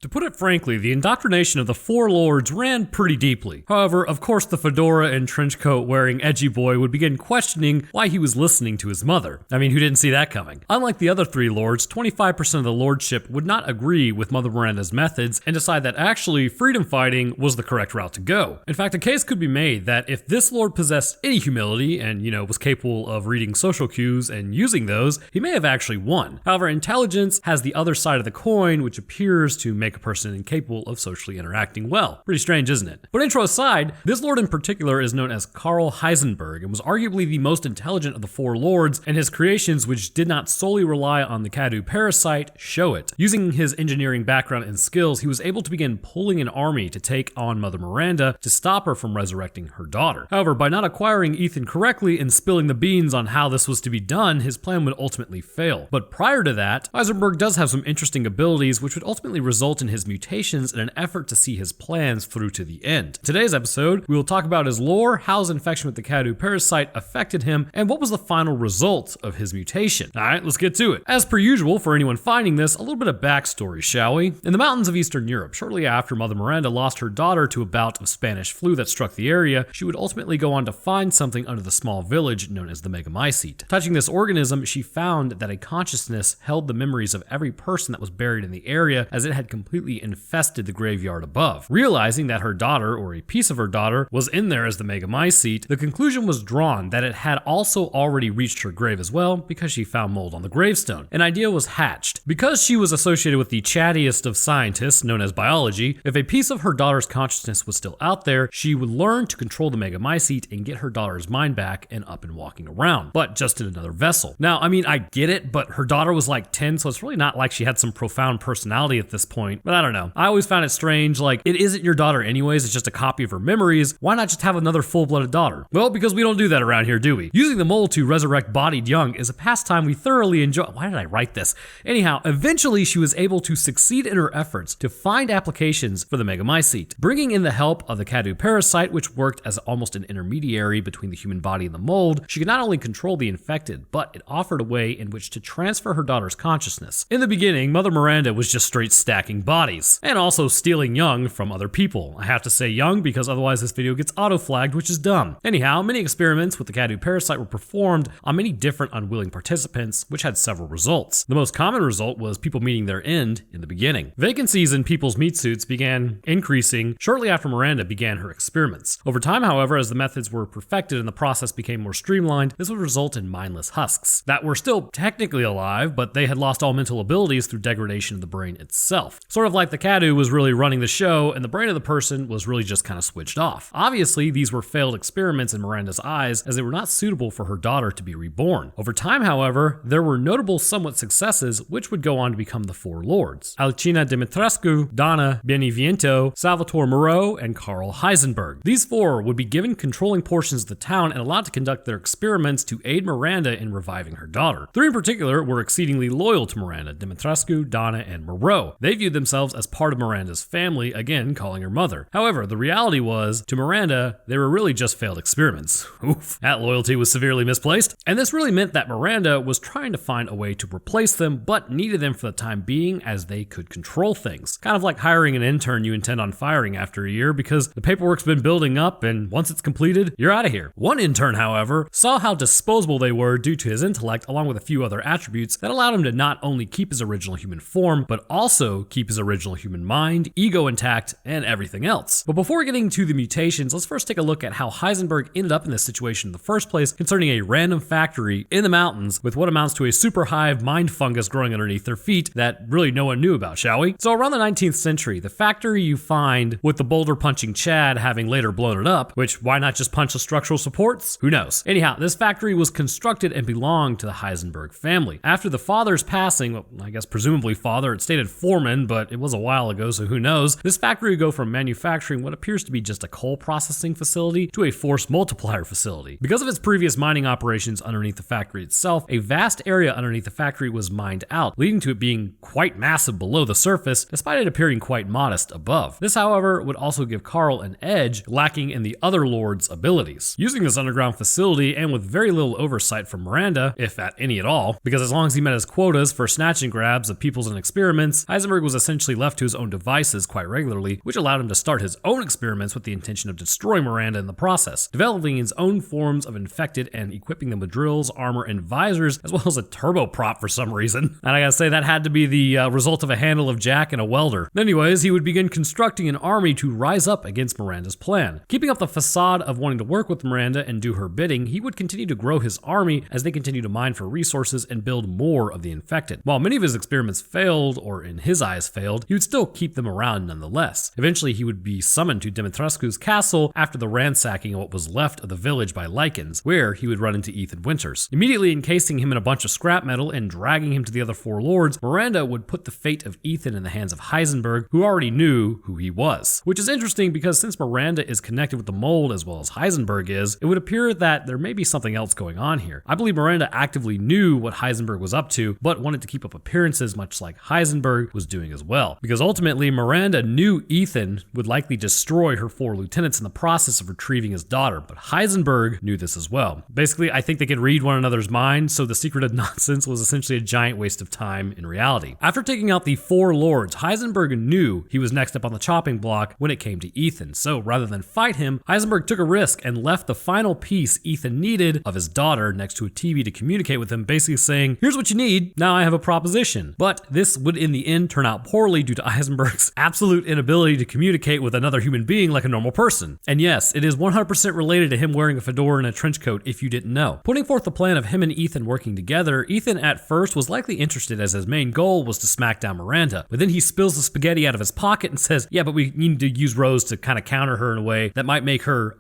To put it frankly, the indoctrination of the Four Lords ran pretty deeply. However, of course the fedora and trench coat wearing edgy boy would begin questioning why he was listening to his mother. I mean, who didn't see that coming? Unlike the other three lords, 25% of the lordship would not agree with Mother Miranda's methods and decide that actually freedom fighting was the correct route to go. In fact, a case could be made that if this lord possessed any humility and, was capable of reading social cues and using those, he may have actually won. However, intelligence has the other side of the coin, which appears to make a person incapable of socially interacting well. Pretty strange, isn't it? But intro aside, this lord in particular is known as Karl Heisenberg and was arguably the most intelligent of the four lords, and his creations, which did not solely rely on the Cadu parasite, show it. Using his engineering background and skills, he was able to begin pulling an army to take on Mother Miranda to stop her from resurrecting her daughter. However, by not acquiring Ethan correctly and spilling the beans on how this was to be done, his plan would ultimately fail. But prior to that, Heisenberg does have some interesting abilities which would ultimately result in his mutations in an effort to see his plans through to the end. Today's episode, we will talk about his lore, how his infection with the Cadu parasite affected him, and what was the final result of his mutation. Alright, let's get to it. As per usual for anyone finding this, a little bit of backstory, shall we? In the mountains of Eastern Europe, shortly after Mother Miranda lost her daughter to a bout of Spanish flu that struck the area, she would ultimately go on to find something under the small village known as the megamycete. Touching this organism, she found that a consciousness held the memories of every person that was buried in the area, as it had completely infested the graveyard above. Realizing that her daughter, or a piece of her daughter, was in there as the megamycete, the conclusion was drawn that it had also already reached her grave as well, because she found mold on the gravestone. An idea was hatched. Because she was associated with the chattiest of scientists, known as biology, if a piece of her daughter's consciousness was still out there, she would learn to control the megamycete and get her daughter's mind back and up and walking around, but just in another vessel. Now, I mean, I get it, but her daughter was like 10, so it's really not like she had some profound personality at this point, but I don't know. I always found it strange, like, it isn't your daughter anyways, it's just a copy of her memories. Why not just have another full-blooded daughter? Well, because we don't do that around here, do we? Using the mold to resurrect bodied young is a pastime we thoroughly enjoy. Why did I write this? Anyhow, eventually she was able to succeed in her efforts to find applications for the megamycete, bringing in the help of the Cadu parasite, which worked as almost an intermediary between the human body and the mold. She could not only control the infected, but it offered a way in which to transfer her daughter's consciousness. In the beginning, Mother Miranda was just straight stacking bodies, and also stealing young from other people. I have to say young because otherwise this video gets auto-flagged, which is dumb. Anyhow, many experiments with the Cadu parasite were performed on many different unwilling participants, which had several results. The most common result was people meeting their end in the beginning. Vacancies in people's meat suits began increasing shortly after Miranda began her experiments. Over time, however, as the methods were perfected and the process became more streamlined, this would result in mindless husks that were still technically alive, but they had lost all mental abilities through degradation of the brain itself. Sort of like the Cadu was really running the show and the brain of the person was really just kind of switched off. Obviously, these were failed experiments in Miranda's eyes, as they were not suitable for her daughter to be reborn. Over time, however, there were notable somewhat successes which would go on to become the Four Lords: Alcina Dimitrescu, Donna, Beneviento, Salvatore Moreau, and Karl Heisenberg. These four would be given controlling portions of the town and allowed to conduct their experiments to aid Miranda in reviving her daughter. Three in particular were exceedingly loyal to Miranda: Dimitrescu, Donna, and Moreau. They viewed themselves as part of Miranda's family, again calling her mother. However, the reality was, to Miranda, they were really just failed experiments. Oof, that loyalty was severely misplaced. And this really meant that Miranda was trying to find a way to replace them, but needed them for the time being as they could control things. Kind of like hiring an intern you intend on firing after a year because the paperwork's been building up and once it's completed, you're out of here. One intern, however, saw how disposable they were due to his intellect, along with a few other attributes that allowed him to not only keep his original human form, but also keep his original human mind, ego intact, and everything else. But before getting to the mutations, let's first take a look at how Heisenberg ended up in this situation in the first place concerning a random factory in the mountains with what amounts to a super hive mind fungus growing underneath their feet that really no one knew about, shall we? So around the 19th century, the factory you find with the boulder punching Chad having later blown it up, which why not just punch the structural supports? Who knows? Anyhow, this factory was constructed and belonged to the Heisenberg family. After the father's passing, well, I guess presumably father, it stated foreman, but it was a while ago, so who knows? This factory would go from manufacturing what appears to be just a coal processing facility to a force multiplier facility. Because of its previous mining operations underneath the factory itself, a vast area underneath the factory was mined out, leading to it being quite massive below the surface, despite it appearing quite modest above. This, however, would also give Karl an edge, lacking in the other lord's abilities. Using this underground facility, and with very little oversight from Miranda, if at any at all, because as long as he met his quotas for snatch and grabs of peoples and experiments, Heisenberg was essentially left to his own devices quite regularly, which allowed him to start his own experiments with the intention of destroying Miranda in the process, developing his own forms of infected and equipping them with drills, armor, and visors, as well as a turboprop for some reason. And I gotta say, that had to be the result of a handle of Jack and a welder. Anyways, he would begin constructing an army to rise up against Miranda's plan. Keeping up the facade of wanting to work with Miranda and do her bidding, he would continue to grow his army as they continue to mine for resources and build more of the infected. While many of his experiments failed, or in his eyes failed, he would still keep them around nonetheless. Eventually, he would be summoned to Dimitrescu's castle after the ransacking of what was left of the village by Lycans, where he would run into Ethan Winters. Immediately encasing him in a bunch of scrap metal and dragging him to the other four lords, Miranda would put the fate of Ethan in the hands of Heisenberg, who already knew who he was. Which is interesting because since Miranda is connected with the mold as well as Heisenberg is, it would appear that there may be something else going on here. I believe Miranda actively knew what Heisenberg was up to, but wanted to keep up appearances much like Heisenberg was doing as well. Because ultimately, Miranda knew Ethan would likely destroy her four lieutenants in the process of retrieving his daughter, but Heisenberg knew this as well. Basically, I think they could read one another's minds, so the secretive nonsense was essentially a giant waste of time in reality. After taking out the four lords, Heisenberg knew he was next up on the chopping block when it came to Ethan, so rather than fight him, Heisenberg took a risk and left the final piece Ethan needed of his daughter next to a TV to communicate with him, basically saying, "Here's what you need, now I have a proposition." But this would in the end turn out poorly due to Heisenberg's absolute inability to communicate with another human being like a normal person. And yes, it is 100% related to him wearing a fedora and a trench coat if you didn't know. Putting forth the plan of him and Ethan working together, Ethan at first was likely interested as his main goal was to smack down Miranda, but then he spills the spaghetti out of his pocket and says, yeah, but we need to use Rose to kind of counter her in a way that might make her,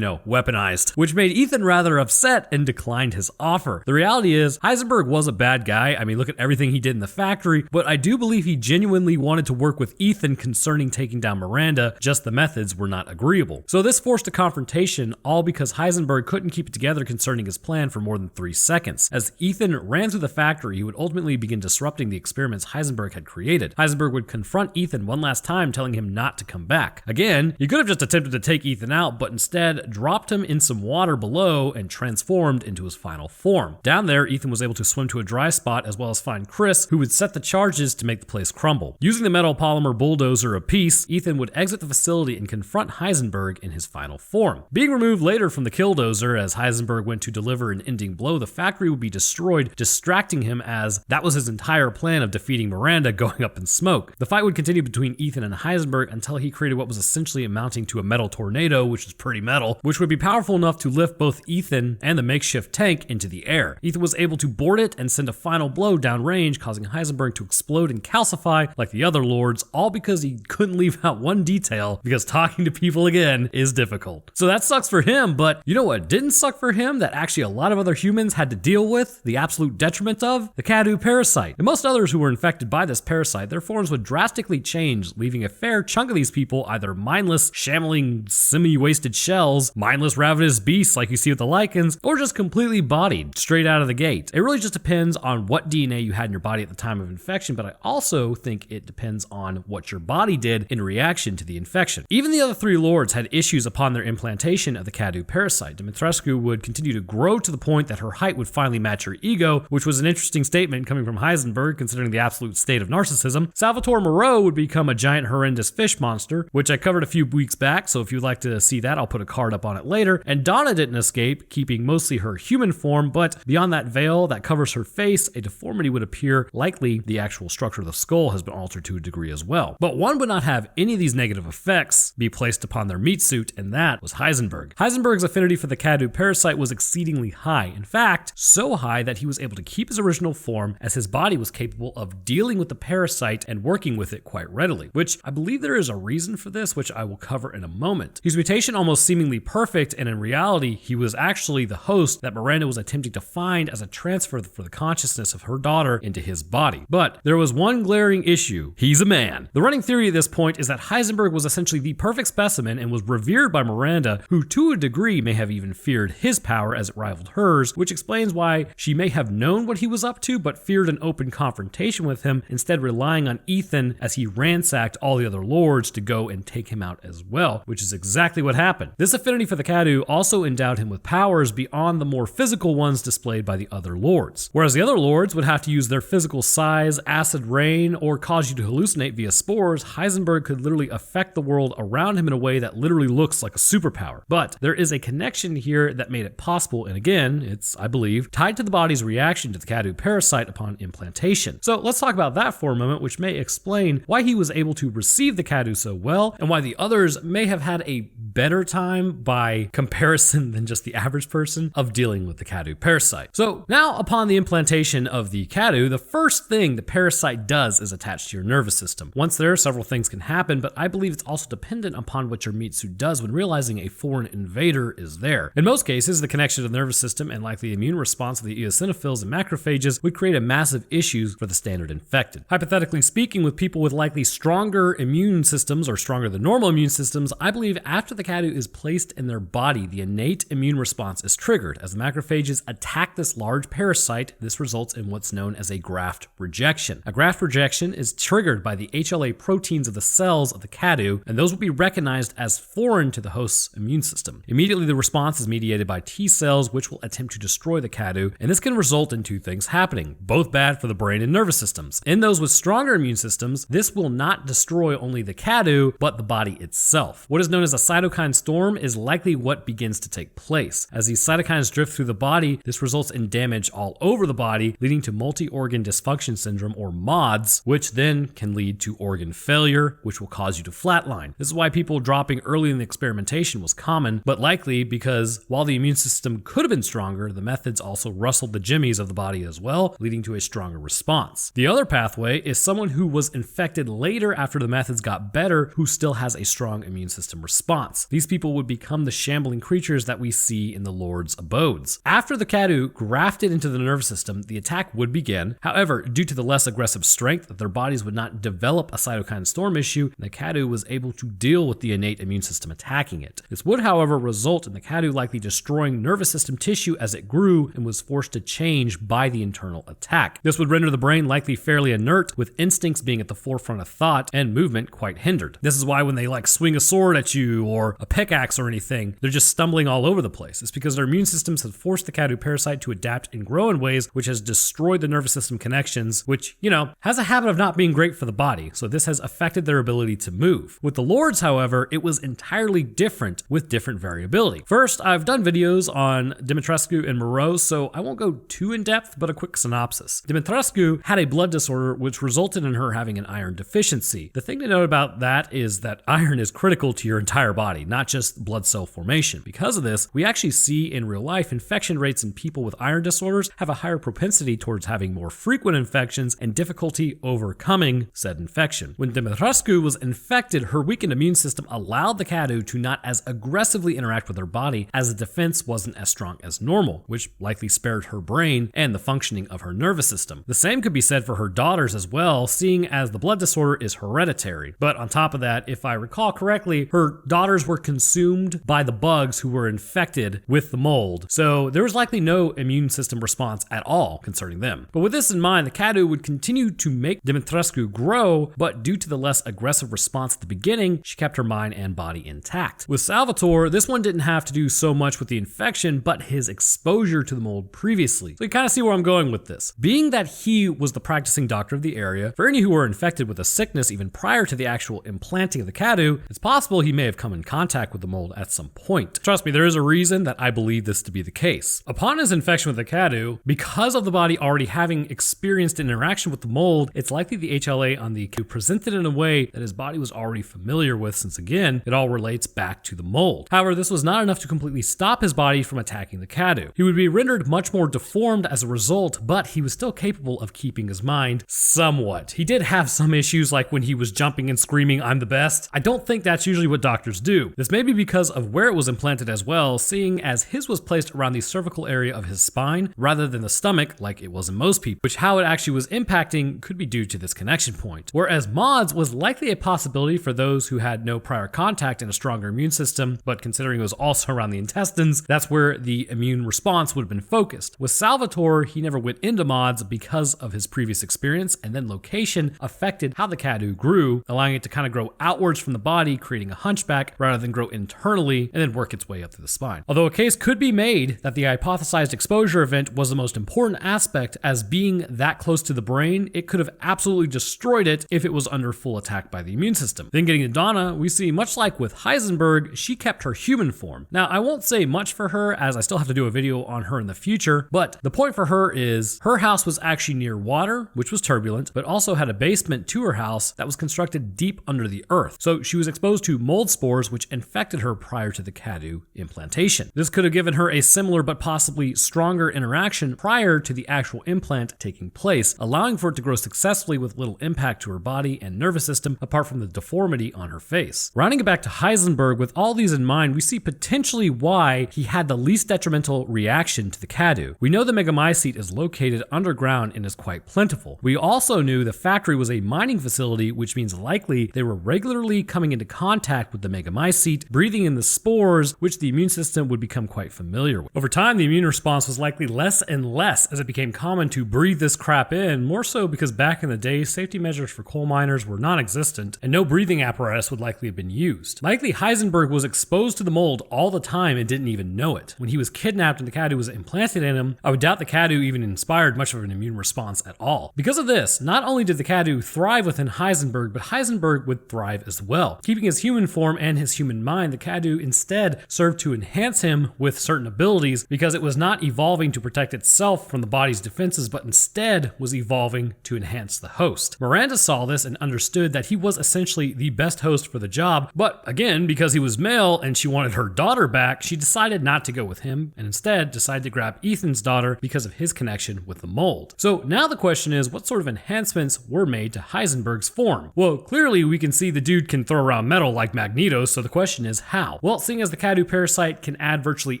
weaponized, which made Ethan rather upset and declined his offer. The reality is, Heisenberg was a bad guy. I mean, look at everything he did in the factory, but I do believe he genuinely wanted to work with Ethan concerning taking down Miranda, just the methods were not agreeable. So this forced a confrontation, all because Heisenberg couldn't keep it together concerning his plan for more than 3 seconds. As Ethan ran through the factory, he would ultimately begin disrupting the experiments Heisenberg had created. Heisenberg would confront Ethan one last time, telling him not to come back. Again, he could have just attempted to take Ethan out, but instead dropped him in some water below and transformed into his final form. Down there, Ethan was able to swim to a dry spot as well as find Chris, who would set the charges to make the place crumble. Using the metal polymer bulldozer apiece, Ethan would exit the facility and confront Heisenberg in his final form. Being removed later from the killdozer as Heisenberg went to deliver an ending blow, the factory would be destroyed, distracting him as that was his entire plan of defeating Miranda going up in smoke. The fight would continue between Ethan and Heisenberg until he created what was essentially amounting to a metal tornado, which is pretty metal, which would be powerful enough to lift both Ethan and the makeshift tank into the air. Ethan was able to board it and send a final blow downrange, causing Heisenberg to explode and calcify like the other lords, all because he couldn't leave out one detail, because talking to people again is difficult. So that sucks for him, but you know what didn't suck for him that actually a lot of other humans had to deal with the absolute detriment of? The Cadu parasite. And most others who were infected by this parasite, their forms would drastically change, leaving a fair chunk of these people either mindless, shambling, semi-wasted shells, mindless, ravenous beasts like you see with the Lycans, or just completely bodied straight out of the gate. It really just depends on what DNA you had in your body at the time of infection, but I also think it depends on what your body did in reaction to the infection. Even the other three lords had issues upon their implantation of the Cadu parasite. Dimitrescu would continue to grow to the point that her height would finally match her ego, which was an interesting statement coming from Heisenberg considering the absolute state of narcissism. Salvatore Moreau would become a giant horrendous fish monster, which I covered a few weeks back, so if you'd like to see that, I'll put a card up on it later. And Donna didn't escape, keeping mostly her human form, but beyond that veil that covers her face, a deformity would appear. Likely the actual structure of the skull has been altered to a degree as well. But one would not have any of these negative effects be placed upon their meat suit, and that was Heisenberg. Heisenberg's affinity for the Cadu parasite was exceedingly high. In fact, so high that he was able to keep his original form as his body was capable of dealing with the parasite and working with it quite readily, which I believe there is a reason for this, which I will cover in a moment. His mutation almost seemingly perfect, and in reality, he was actually the host that Miranda was attempting to find as a transfer for the consciousness of her daughter into his body. But there was one glaring issue. He's a man. The running theory at this point is that Heisenberg was essentially the perfect specimen and was revered by Miranda, who to a degree may have even feared his power as it rivaled hers, which explains why she may have known what he was up to but feared an open confrontation with him, instead relying on Ethan as he ransacked all the other lords to go and take him out as well, which is exactly what happened. This affinity for the Cadu also endowed him with powers beyond the more physical ones displayed by the other lords. Whereas the other lords would have to use their physical size, acid rain, or cause you to hallucinate via spores, Heisenberg could literally affect the world around him in a way that literally looks like a superpower. But there is a connection here that made it possible, and again, it's, I believe, tied to the body's reaction to the Cadu parasite upon implantation. So let's talk about that for a moment, which may explain why he was able to receive the Cadu so well, and why the others may have had a better time by comparison than just the average person of dealing with the Cadu parasite. So now, upon the implantation of the Cadu, the first thing the parasite does is attach to your nervous system. Once there, several things can happen, but I believe it's also dependent upon what your meat suit does when realizing a foreign invader is there. In most cases, the connection to the nervous system and likely the immune response of the eosinophils and macrophages would create a massive issue for the standard infected. Hypothetically speaking, with people with likely stronger immune systems or stronger than normal immune systems, I believe after the Cadu is placed in their body, the innate immune response is triggered. As the macrophages attack this large parasite, this results in what's known as a graft rejection. A graft rejection is triggered by the HLA proteins of the cells of the Cadu, and those will be recognized as foreign to the host's immune system. Immediately, the response is mediated by T cells, which will attempt to destroy the Cadu, and this can result in two things happening, both bad for the brain and nervous systems. In those with stronger immune systems, this will not destroy only the Cadu, but the body itself. What is known as a cytokine storm is likely what begins to take place. As these cytokines drift through the body, this results in damage all over the body, leading to multi-organ dysfunction syndrome, or MODS, which then can lead to organ failure, which will cause you to flatline. This is why people dropping early in the experimentation was common, but likely because while the immune system could have been stronger, the methods also rustled the jimmies of the body as well, leading to a stronger response. The other pathway is someone who was infected later after the methods got better, who still has a strong immune system response. These people would become the shambling creatures that we see in the Lord's abodes. After the Cadu grafted into the nervous system, the attack would begin. However, due to the less aggressive strength, their bodies would not develop a cytokine storm issue, and the Cadu was able to deal with the innate immune system attacking it. This would, however, result in the Cadu likely destroying nervous system tissue as it grew and was forced to change by the internal attack. This would render the brain likely fairly inert, with instincts being at the forefront of thought and movement quite hindered. This is why when they swing a sword at you or a pickaxe or anything, they're just stumbling all over the place. It's because their immune systems have forced the Cadu parasite to adapt and grow in ways which has destroyed the nervous system connections, which, has a habit of not being great for the body, so this has affected their ability to move. With the Lords, however, it was entirely different with different variability. First, I've done videos on Dimitrescu and Moreau, so I won't go too in depth, but a quick synopsis. Dimitrescu had a blood disorder which resulted in her having an iron deficiency. The thing to note about that is that iron is critical to your entire body, not just blood cell formation. Because of this, we actually see in real life infection rates in people with iron disorders have a higher propensity towards having more frequent infections and difficulty overcoming said infection. When Dimitrescu was infected, her weakened immune system allowed the Cadu to not as aggressively interact with her body, as the defense wasn't as strong as normal, which likely spared her brain and the functioning of her nervous system. The same could be said for her daughters as well, seeing as the blood disorder is hereditary. But on top of that, if I recall correctly, her daughters were consumed by the bugs who were infected with the mold, so there was likely no immune system response at all concerning them. But with this in mind, the Cadu would continue to make Dimitrescu grow, but due to the less aggressive response at the beginning, she kept her mind and body intact. With Salvatore, this one didn't have to do so much with the infection, but his exposure to the mold previously. So you kind of see where I'm going with this. Being that he was the practicing doctor of the area, for any who were infected with a sickness even prior to the actual implanting of the Cadu, it's possible he may have come in contact with the mold at some point. Trust me, there is a reason that I believe this to be the case. Upon his infection with the Cadu, because of the body already having experienced an interaction with the mold, it's likely the HLA on the Cadu presented in a way that his body was already familiar with, since again, it all relates back to the mold. However, this was not enough to completely stop his body from attacking the Cadu. He would be rendered much more deformed as a result, but he was still capable of keeping his mind somewhat. He did have some issues, like when he was jumping and screaming, "I'm the best." I don't think that's usually what doctors do. This may be because of where it was implanted as well, seeing as his was placed around the cervical area of his spine rather than the stomach like it was in most people, which how it actually was impacting could be due to this connection point. Whereas MODS was likely a possibility for those who had no prior contact and a stronger immune system, but considering it was also around the intestines, that's where the immune response would have been focused. With Salvatore, he never went into MODS because of his previous experience, and then location affected how the Cadu grew, allowing it to kind of grow outwards from the body, creating a hunchback rather than grow internally and then work its way up through the spine. Although a case could be made that the hypothesized exposure event was the most important aspect, as being that close to the brain, it could have absolutely absolutely destroyed it if it was under full attack by the immune system. Then getting to Donna, we see much like with Heisenberg, she kept her human form. Now, I won't say much for her as I still have to do a video on her in the future, but the point for her is her house was actually near water, which was turbulent, but also had a basement to her house that was constructed deep under the earth. So she was exposed to mold spores which infected her prior to the CADU implantation. This could have given her a similar but possibly stronger interaction prior to the actual implant taking place, allowing for it to grow successfully with little impact to her body and nervous system apart from the deformity on her face. Rounding it back to Heisenberg, with all these in mind, we see potentially why he had the least detrimental reaction to the CADU. We know the megamycete is located underground and is quite plentiful. We also knew the factory was a mining facility, which means likely they were regularly coming into contact with the megamycete, breathing in the spores, which the immune system would become quite familiar with. Over time, the immune response was likely less and less as it became common to breathe this crap in, more so because back in the day, safety measures for coal miners were non-existent and no breathing apparatus would likely have been used. Likely Heisenberg was exposed to the mold all the time and didn't even know it. When he was kidnapped and the CADU was implanted in him, I would doubt the CADU even inspired much of an immune response at all. Because of this, not only did the CADU thrive within Heisenberg, but Heisenberg would thrive as well. Keeping his human form and his human mind, the CADU instead served to enhance him with certain abilities because it was not evolving to protect itself from the body's defenses, but instead was evolving to enhance the host. Miranda saw this and understood that he was essentially the best host for the job, but again, because he was male and she wanted her daughter back, she decided not to go with him and instead decided to grab Ethan's daughter because of his connection with the mold. So now the question is, what sort of enhancements were made to Heisenberg's form? Well, clearly we can see the dude can throw around metal like Magneto, so the question is how? Well, seeing as the CADU parasite can add virtually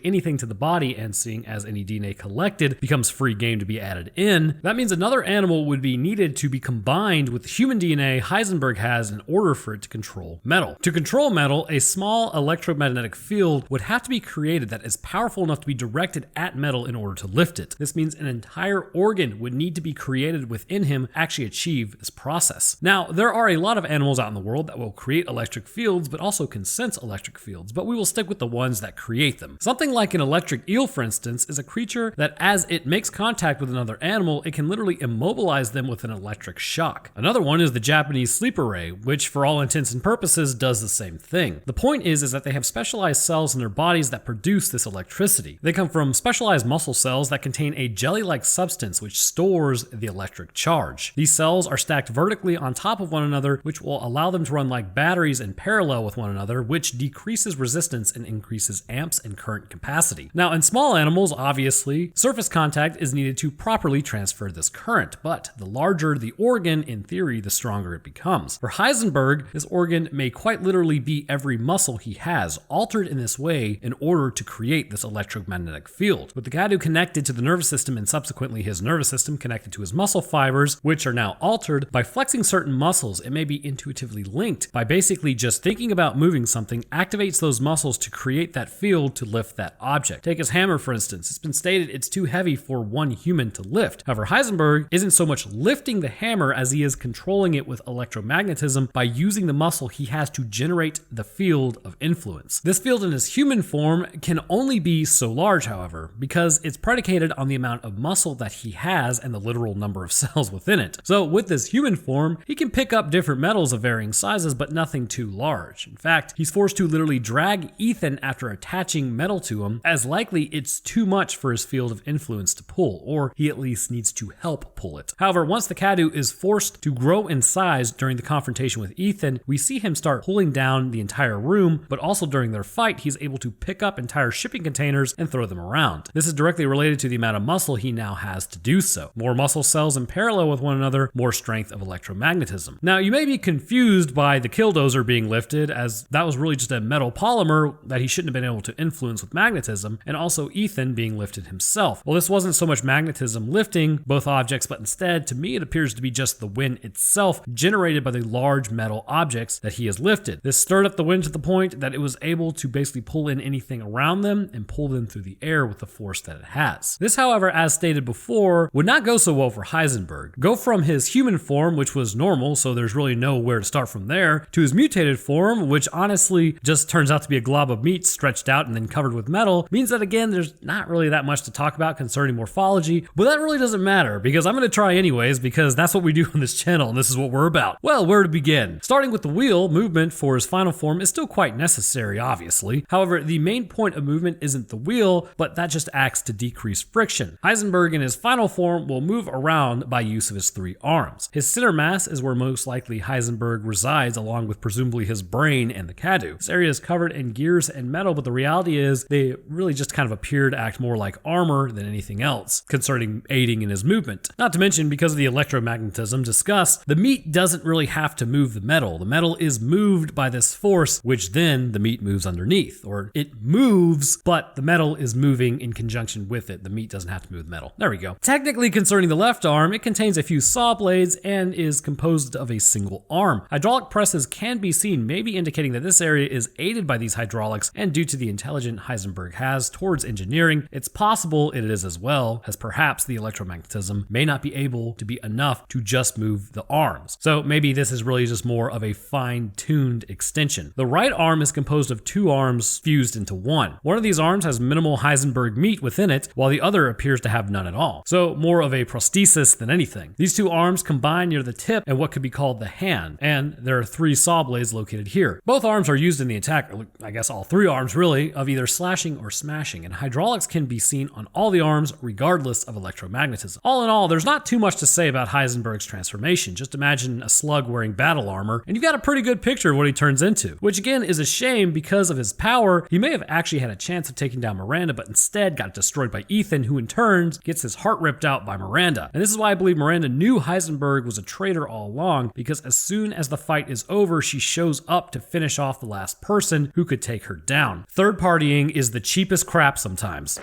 anything to the body and seeing as any DNA collected becomes free game to be added in, that means another animal would be needed to be combined with the human DNA Heisenberg has in order for it to control metal. To control metal, a small electromagnetic field would have to be created that is powerful enough to be directed at metal in order to lift it. This means an entire organ would need to be created within him to actually achieve this process. Now, there are a lot of animals out in the world that will create electric fields, but also can sense electric fields, but we will stick with the ones that create them. Something like an electric eel, for instance, is a creature that as it makes contact with another animal, it can literally immobilize them with an electric shock. Another one is the Japanese sleeper ray, which for all intents and purposes does the same thing. The point is that they have specialized cells in their bodies that produce this electricity. They come from specialized muscle cells that contain a jelly-like substance which stores the electric charge. These cells are stacked vertically on top of one another, which will allow them to run like batteries in parallel with one another, which decreases resistance and increases amps and current capacity. Now, in small animals, obviously, surface contact is needed to properly transfer this current, but the larger the organ, in theory, the stronger it becomes. For Heisenberg, this organ may quite literally be every muscle he has, altered in this way in order to create this electromagnetic field. With the CADU connected to the nervous system and subsequently his nervous system connected to his muscle fibers, which are now altered, by flexing certain muscles, it may be intuitively linked by basically just thinking about moving something, activates those muscles to create that field to lift that object. Take his hammer, for instance. It's been stated it's too heavy for one human to lift. However, Heisenberg isn't so much lifting the hammer as he is controlling it with electromagnetism by using the muscle he has to generate the field of influence. This field in his human form can only be so large, however, because it's predicated on the amount of muscle that he has and the literal number of cells within it. So with this human form, he can pick up different metals of varying sizes, but nothing too large. In fact, he's forced to literally drag Ethan after attaching metal to him, as likely it's too much for his field of influence to pull, or he at least needs to help pull it. However, once the CADU is forced to grow in size during the confrontation with Ethan, we see him start pulling down the entire room, but also during their fight, he's able to pick up entire shipping containers and throw them around. This is directly related to the amount of muscle he now has to do so. More muscle cells in parallel with one another, more strength of electromagnetism. Now, you may be confused by the killdozer being lifted, as that was really just a metal polymer that he shouldn't have been able to influence with magnetism, and also Ethan being lifted himself. Well, this wasn't so much magnetism lifting both objects, but instead, to me, it appears to be just the wind itself generated by the large metal objects that he has lifted. This stirred up the wind to the point that it was able to basically pull in anything around them and pull them through the air with the force that it has. This, however, as stated before, would not go so well for Heisenberg. Go from his human form, which was normal, so there's really nowhere to start from there, to his mutated form, which honestly just turns out to be a glob of meat stretched out and then covered with metal, means that again, there's not really that much to talk about concerning morphology, but that really doesn't matter because I'm going to try anyways because that's what we we do on this channel, and this is what we're about. Well, where to begin? Starting with the wheel, movement for his final form is still quite necessary, obviously. However, the main point of movement isn't the wheel, but that just acts to decrease friction. Heisenberg in his final form will move around by use of his 3 arms. His center mass is where most likely Heisenberg resides, along with presumably his brain and the cadu. This area is covered in gears and metal, but the reality is they really just kind of appear to act more like armor than anything else, concerning aiding in his movement. Not to mention, because of the electromagnetism discussed, the meat doesn't really have to move the metal. The metal is moved by this force, which then the meat moves underneath. Or it moves, but the metal is moving in conjunction with it. The meat doesn't have to move the metal. There we go. Technically, concerning the left arm, it contains a few saw blades and is composed of a single arm. Hydraulic presses can be seen, maybe indicating that this area is aided by these hydraulics, and due to the intelligence Heisenberg has towards engineering, it's possible it is as well, as perhaps the electromagnetism may not be able to be enough to just move the arms. So maybe this is really just more of a fine-tuned extension. The right arm is composed of 2 arms fused into one. One of these arms has minimal Heisenberg meat within it, while the other appears to have none at all. So more of a prosthesis than anything. These 2 arms combine near the tip and what could be called the hand, and there are 3 saw blades located here. Both arms are used in the attack, or I guess all 3 arms really, of either slashing or smashing, and hydraulics can be seen on all the arms regardless of electromagnetism. All in all, there's not too much to say about Heisenberg's transformation. Just imagine a slug wearing battle armor, and you've got a pretty good picture of what he turns into, which again is a shame because of his power. He may have actually had a chance of taking down Miranda, but instead got destroyed by Ethan, who in turn gets his heart ripped out by Miranda. And this is why I believe Miranda knew Heisenberg was a traitor all along, because as soon as the fight is over, she shows up to finish off the last person who could take her down. Third partying is the cheapest crap sometimes.